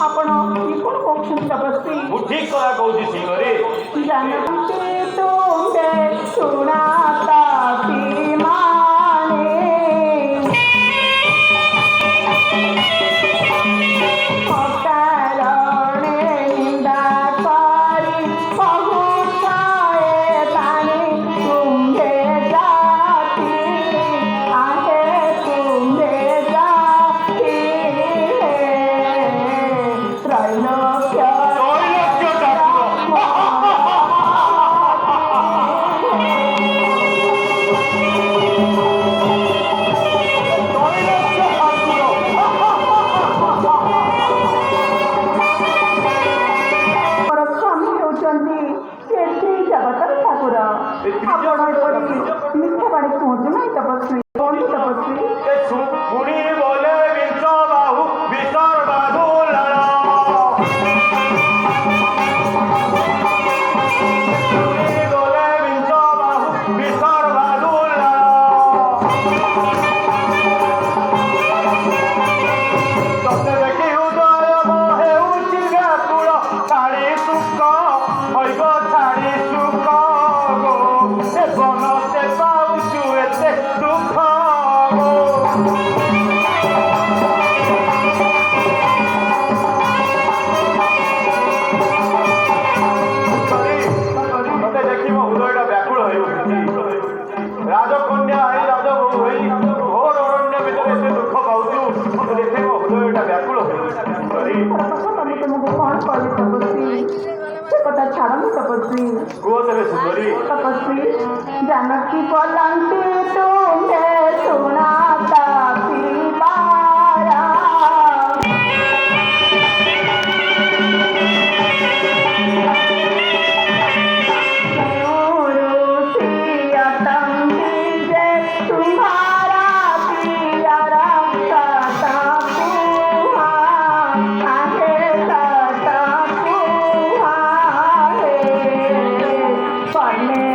ଆପଣ କି କ'ଣ କହୁଛନ୍ତି ତପସ୍ୱୀ? ମୁଁ ଠିକ କଥା କହୁଛି ସିଂହରେ। ଜାନକୀ ତୁମେ ଶୁଣାତା ମାନେ ଅକାରଣେ ନିନ୍ଦା କରି କହୁଥାଏ ତାଣି ତୁମ୍ଭେ ଜାତି ଆହେ ତୁମ୍ଭେ ଜାତି ତ୍ରୈଲୋକ୍ୟ ମିଥ୍ୟା ବାଣୀ କୁହନ୍ତୁ ନାହିଁ ତପସ୍ୱୀ, କୁହନ୍ତୁ ତପସ୍ୱୀ। ପୁଣି ବୋଲେ ବିଷ ବାହୁ ବିଷର ବାହୁ ଲଡ଼ ପୁଣି ବୋଲେ ବିଷ ବାହୁ ବିଷର ବାହୁ ଲଡ଼ ତତେ ଦେଖି ହୃଦୟ ମୋ ହେଉଛି ବ୍ୟାକୁଳ ଛାଡ଼ି ସୁଖ ହଇବ ଛାଡ଼ି ସୁଖ ଗো ଏ ବନତେ ପାଉଛୁ ଏତେ ଦୁଃଖ ଗো ମତେ ଦେଖି ମୋ ହୃଦୟଟା ବ୍ୟାକୁଳ ହୋଇଉଠୁଛି। ରାଜକନ୍ୟା ହେଇ ରାଜବୋହୂ ହେଇ ଘୋର ଅରଣ୍ୟ ଭିତରେ ଏତେ ଦୁଃଖ ପାଉଛୁ, ମତେ ଦେଖି ମୋ ହୃଦୟଟା ବ୍ୟାକୁଳ ହୋଇଉଠୁଛି। ତମେ ତୁମକୁ କ'ଣ କହିବି ତପସ୍ୱୀ? ସେ କଥା ଛାଡ଼ନ୍ତୁ ତପସ୍ୱୀ। କୁହ ତେବେ ସୁନ୍ଦରୀ। ତପସ୍ୱୀ ଜାନକୀ ପଲନ୍ତି ତୁମେ ଶୁଣାତା ପିବାରା तुम्हारा पिया रखता पुहा आहे रखता पुहा है पढ़ने